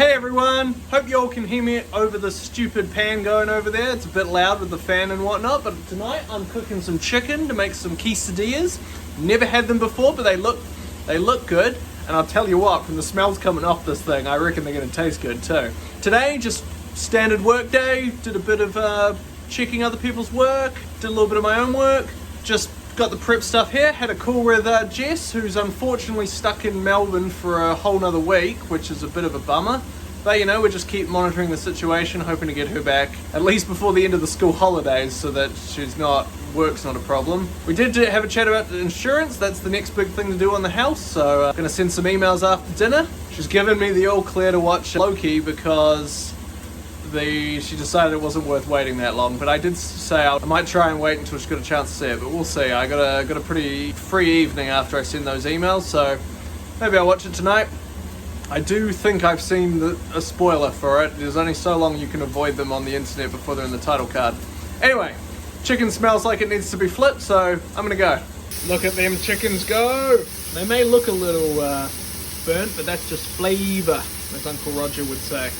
Hey everyone, hope you all can hear me over the stupid pan going over there. It's a bit loud with the fan and whatnot, but tonight I'm cooking some chicken to make some quesadillas. Never had them before, but they look good. And I'll tell you what, from the smells coming off this thing, I reckon they're gonna taste good too. Today, just standard work day, did a bit of checking other people's work, did a little bit of my own work, just got the prep stuff here, had a call with Jess, who's unfortunately stuck in Melbourne for a whole nother week, which is a bit of a bummer. But you know, we just keep monitoring the situation, hoping to get her back at least before the end of the school holidays so that work's not a problem. We did have a chat about the insurance. That's the next big thing to do on the house, so I'm gonna send some emails after dinner. She's given me the all clear to watch Loki because she decided it wasn't worth waiting that long, but I did say I might try and wait until she got a chance to see it, but we'll see. I got a pretty free evening after I send those emails, so maybe I'll watch it tonight. I do think I've seen a spoiler for it. There's only so long you can avoid them on the internet before they're in the title card. Anyway, chicken smells like it needs to be flipped, so I'm gonna go. Look at them chickens go! They may look a little burnt, but that's just flavor, as Uncle Roger would say.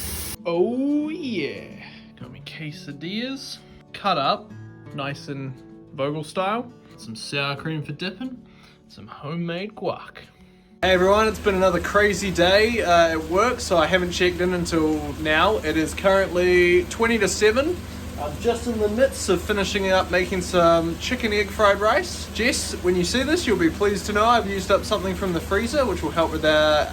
Oh yeah, got me quesadillas, cut up, nice and Vogel style. Some sour cream for dipping, some homemade guac. Hey everyone, it's been another crazy day at work, so I haven't checked in until now. It is currently 20 to 7. I'm just in the midst of finishing up making some chicken egg fried rice. Jess, when you see this, you'll be pleased to know I've used up something from the freezer, which will help with our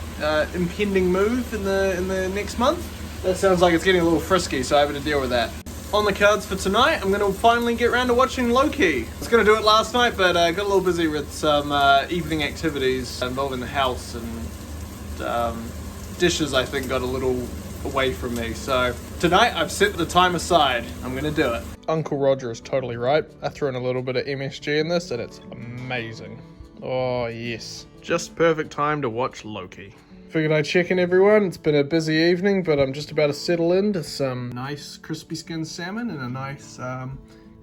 impending move in the next month. That sounds like it's getting a little frisky, so I have to deal with that. On the cards for tonight, I'm going to finally get around to watching Loki. I was going to do it last night, but I got a little busy with some evening activities involving the house, and dishes I think got a little away from me. So tonight I've set the time aside. I'm going to do it. Uncle Roger is totally right. I threw in a little bit of MSG in this and it's amazing. Oh yes. Just perfect time to watch Loki. Figured I'd check in everyone. It's been a busy evening, but I'm just about to settle into some nice crispy skinned salmon and a nice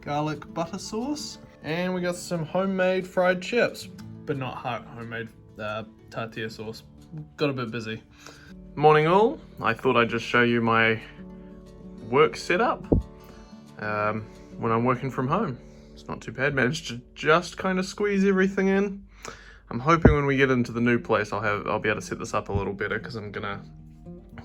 garlic butter sauce. And we got some homemade fried chips, but not homemade tortilla sauce. Got a bit busy. Morning all. I thought I'd just show you my work setup when I'm working from home. It's not too bad. Managed to just kind of squeeze everything in. I'm hoping when we get into the new place I'll be able to set this up a little better because I'm gonna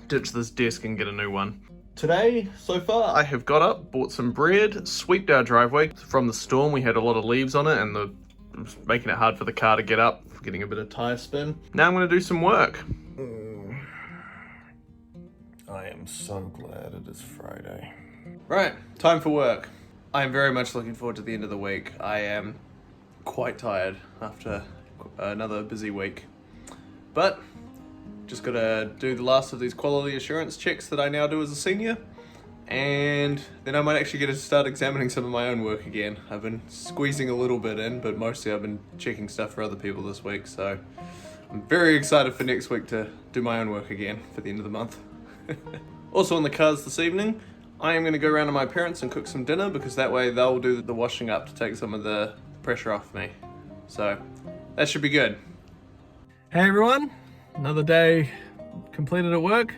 ditch this desk and get a new one. Today, so far, I have got up, bought some bread, sweeped our driveway. From the storm, we had a lot of leaves on it and it was making it hard for the car to get up, getting a bit of tire spin. Now I'm gonna do some work. I am so glad it is Friday. Right, time for work. I am very much looking forward to the end of the week. I am quite tired after another busy week, but just gotta do the last of these quality assurance checks that I now do as a senior, and then I might actually get to start examining some of my own work again. I've been squeezing a little bit in, but mostly I've been checking stuff for other people this week, so I'm very excited for next week to do my own work again for the end of the month. Also on the cards this evening, I am going to go around to my parents and cook some dinner because that way they'll do the washing up to take some of the pressure off me. So that should be good. Hey everyone, another day completed at work.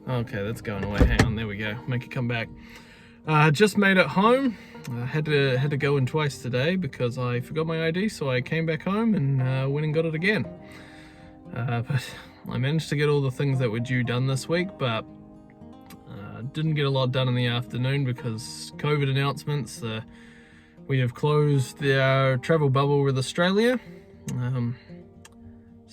Okay, that's going away. Hang on, there we go. Make it come back. Just made it home. I had to go in twice today because I forgot my ID, so I came back home and went and got it again. But I managed to get all the things that were due done this week, but didn't get a lot done in the afternoon because COVID announcements. We have closed our travel bubble with Australia, so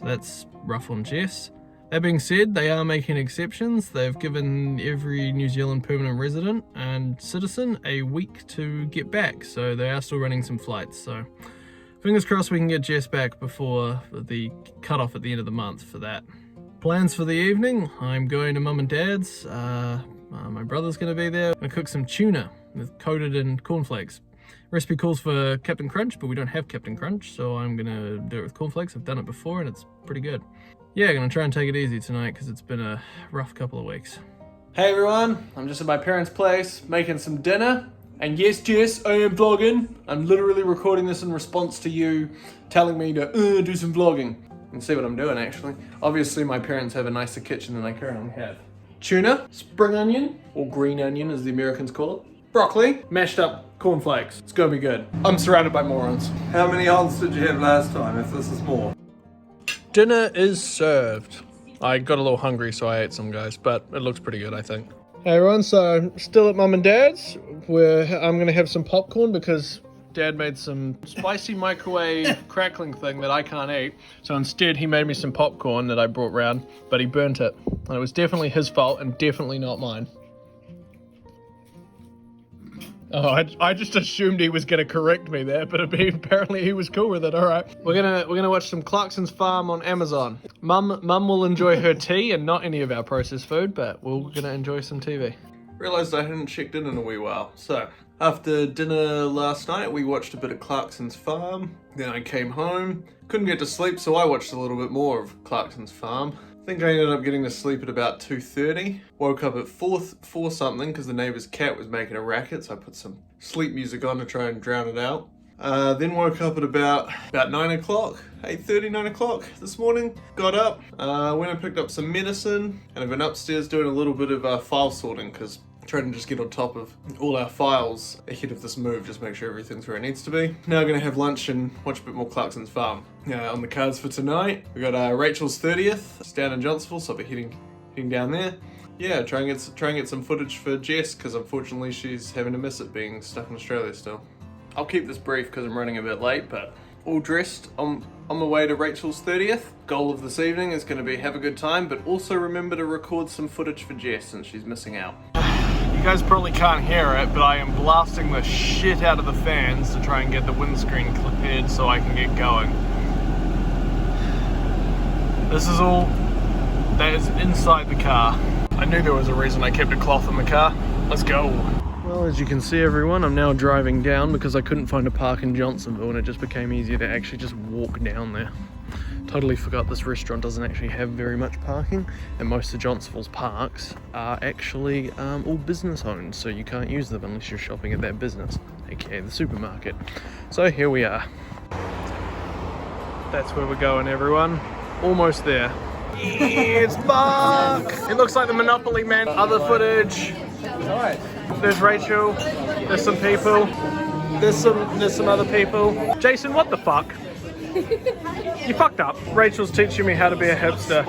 that's rough on Jess. That being said, they are making exceptions. They've given every New Zealand permanent resident and citizen a week to get back, so they are still running some flights. So fingers crossed we can get Jess back before the cut-off at the end of the month for that. Plans for the evening, I'm going to Mum and Dad's. My brother's going to be there. I'm going to cook some tuna coated in cornflakes. Recipe calls for Captain Crunch, but we don't have Captain Crunch, so I'm going to do it with cornflakes. I've done it before and it's pretty good. Yeah, I'm going to try and take it easy tonight because it's been a rough couple of weeks. Hey everyone, I'm just at my parents' place making some dinner. And yes, Jess, I am vlogging. I'm literally recording this in response to you telling me to do some vlogging. You can see what I'm doing actually. Obviously my parents have a nicer kitchen than I currently have. tuna, spring onion, or green onion as the Americans call it, broccoli, mashed up cornflakes. It's gonna be good. I'm surrounded by morons. How many odds did you have last time, if this is more? Dinner is served. I got a little hungry, so I ate some, guys, but it looks pretty good, I think. Hey everyone, so still at Mum and Dad's, where I'm gonna have some popcorn because Dad made some spicy microwave crackling thing that I can't eat. So instead he made me some popcorn that I brought round, but he burnt it. And it was definitely his fault and definitely not mine. Oh, I just assumed he was gonna correct me there, but apparently he was cool with it. All right, we're gonna watch some Clarkson's Farm on Amazon. Mum will enjoy her tea and not any of our processed food, but we're gonna enjoy some TV. Realised I hadn't checked in a wee while, so after dinner last night we watched a bit of Clarkson's Farm. Then I came home, couldn't get to sleep, so I watched a little bit more of Clarkson's Farm. I think I ended up getting to sleep at about 2:30. Woke up at 4 something because the neighbour's cat was making a racket, so I put some sleep music on to try and drown it out. Then woke up at about 9 o'clock, 8:30, 9 o'clock this morning. Got up, went and picked up some medicine, and I've been upstairs doing a little bit of file sorting because trying to just get on top of all our files ahead of this move, just make sure everything's where it needs to be. Now I'm gonna have lunch and watch a bit more Clarkson's Farm. On the cards for tonight, we got Rachel's 30th. It's down in Johnsonville, so I'll be heading down there. Yeah, try and get some footage for Jess, because unfortunately she's having to miss it being stuck in Australia still. I'll keep this brief because I'm running a bit late, but all dressed on the way to Rachel's 30th. Goal of this evening is going to be have a good time, but also remember to record some footage for Jess since she's missing out. You guys probably can't hear it, but I am blasting the shit out of the fans to try and get the windscreen cleared so I can get going. This is all that is inside the car. I knew there was a reason I kept a cloth in the car. Let's go. Well, as you can see everyone, I'm now driving down because I couldn't find a park in Johnsonville and it just became easier to actually just walk down there. Totally forgot this restaurant doesn't actually have very much parking, and most of Johnsonville's parks are actually all business owned, so you can't use them unless you're shopping at that business, aka the supermarket. So here we are. That's where we're going everyone. Almost there. It's Mark! It looks like the Monopoly Man. Other footage. There's Rachel. There's some people. There's some other people. Jason, what the fuck? You fucked up. Rachel's teaching me how to be a hipster.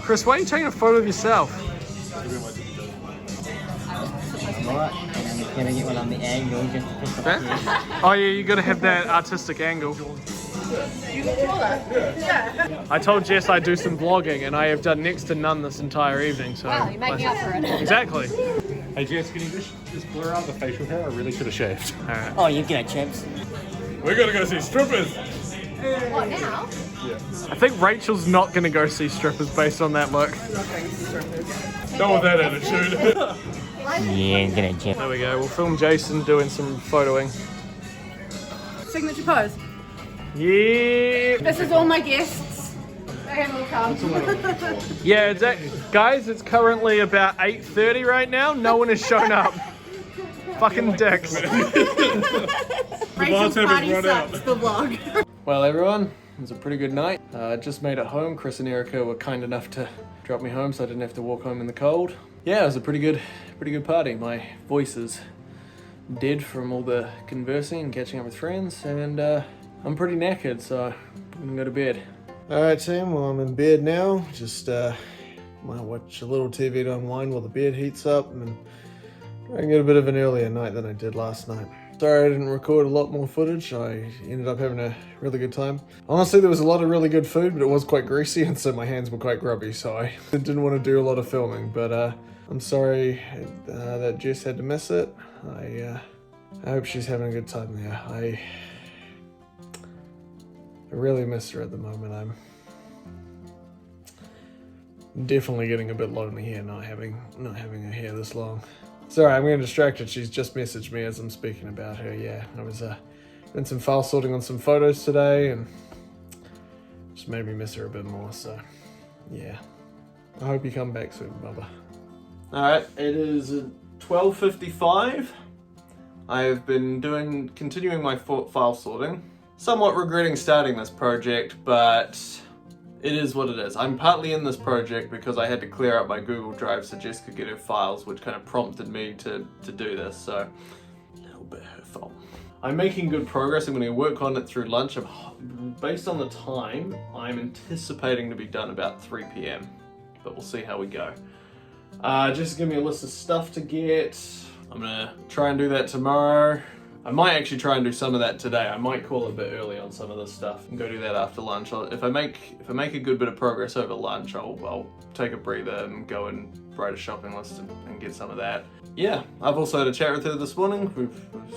Chris, why are you taking a photo of yourself? Gonna get one on the angle just to pick up here. Oh yeah, you gotta have that artistic angle. I told Jess I'd do some vlogging and I have done next to none this entire evening, so... Wow, you're making up for it. Exactly. Hey Jess, can you just blur out the facial hair? I really should have shaved. Alright. Oh, you get champs. We're gonna go see strippers! What now? I think Rachel's not gonna go see strippers based on that look. Not with that attitude. Yeah, get a champ. There we go, we'll film Jason doing some photoing. Signature pose. Yeah! This is all my guests. They have all come. Yeah, guys, it's currently about 8:30 right now. No one has shown up. Fucking dicks. Rachel's party sucks, the vlog. Well, everyone, it was a pretty good night. Just made it home. Chris and Erica were kind enough to drop me home so I didn't have to walk home in the cold. Yeah, it was a pretty good party. My voice is dead from all the conversing and catching up with friends, and I'm pretty knackered, so I'm gonna go to bed. Alright team, well I'm in bed now. Just might watch a little TV to unwind while the bed heats up and try and get a bit of an earlier night than I did last night. Sorry I didn't record a lot more footage. I ended up having a really good time. Honestly, there was a lot of really good food, but it was quite greasy and so my hands were quite grubby, so I didn't want to do a lot of filming, but I'm sorry that Jess had to miss it. I hope she's having a good time there. I really miss her at the moment. I'm definitely getting a bit lonely here, not having her hair this long. Sorry, I'm getting distracted. She's just messaged me as I'm speaking about her. Yeah, I was doing some file sorting on some photos today and just made me miss her a bit more, so yeah. I hope you come back soon, Bubba. Alright, it is 12:55. I have been continuing my file sorting. Somewhat regretting starting this project, but it is what it is. I'm partly in this project because I had to clear out my Google Drive so Jess could get her files, which kind of prompted me to do this, so a little bit her fault. I'm making good progress. I'm going to work on it through lunch. Based on the time, I'm anticipating to be done about 3 p.m, but we'll see how we go. Just give me a list of stuff to get. I'm going to try and do that tomorrow. I might actually try and do some of that today. I might call it a bit early on some of this stuff and go do that after lunch. If I make a good bit of progress over lunch, I'll take a breather and go and write a shopping list and get some of that. Yeah, I've also had a chat with her this morning.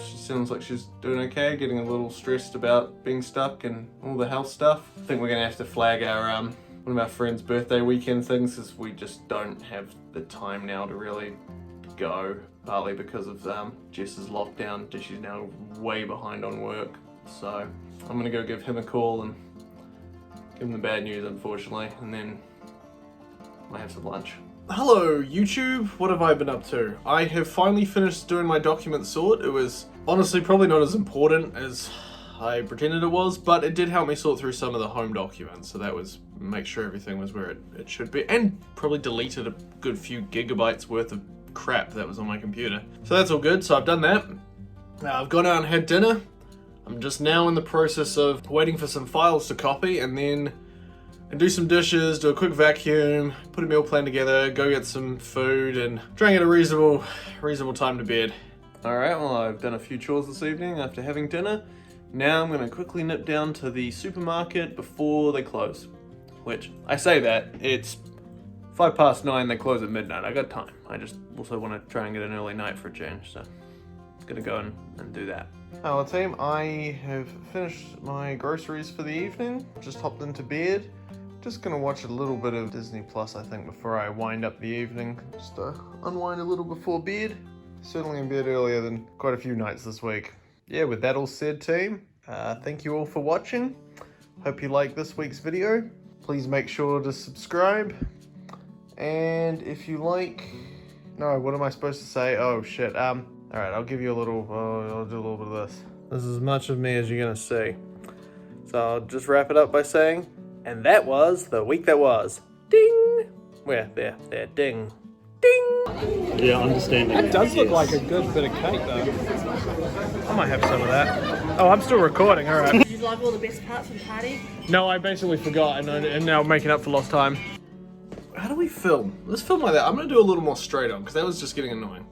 She sounds like she's doing okay, getting a little stressed about being stuck and all the health stuff. I think we're gonna have to flag our one of our friends' birthday weekend things, because we just don't have the time now to really go, partly because of Jess's lockdown. She's now way behind on work, so I'm gonna go give him a call and give him the bad news, unfortunately, and then might have some lunch. Hello YouTube, what have I been up to? I have finally finished doing my document sort. It was honestly probably not as important as I pretended it was, but it did help me sort through some of the home documents, so that was make sure everything was where it should be, and probably deleted a good few gigabytes worth of crap that was on my computer. So that's all good, so I've done that. I've gone out and had dinner. I'm just now in the process of waiting for some files to copy, and then do some dishes, do a quick vacuum, put a meal plan together, go get some food, and try and get a reasonable time to bed. Alright, well I've done a few chores this evening after having dinner. Now I'm going to quickly nip down to the supermarket before they close. Which, I say that, it's 9:05, they close at midnight. I got time. I just also want to try and get an early night for a change, so I'm going to go and do that. Hello team, I have finished my groceries for the evening. Just hopped into bed. Just gonna watch a little bit of Disney Plus, I think, before I wind up the evening. Just unwind a little before bed. Certainly in bed earlier than quite a few nights this week. Yeah, with that all said team, thank you all for watching. Hope you like this week's video. Please make sure to subscribe. And if you like, no, what am I supposed to say? Oh shit, alright, I'll give you a little, I'll do a little bit of this. This is as much of me as you're gonna see. So I'll just wrap it up by saying, and that was the week that was. Ding! Where? There, ding. Ding! Yeah, understanding. That does look like a good bit of cake though. I might have some of that. Oh, I'm still recording, alright. Did you like all the best parts of the party? No, I basically forgot and now I'm making up for lost time. How do we film? Let's film like that. I'm gonna do a little more straight on because that was just getting annoying.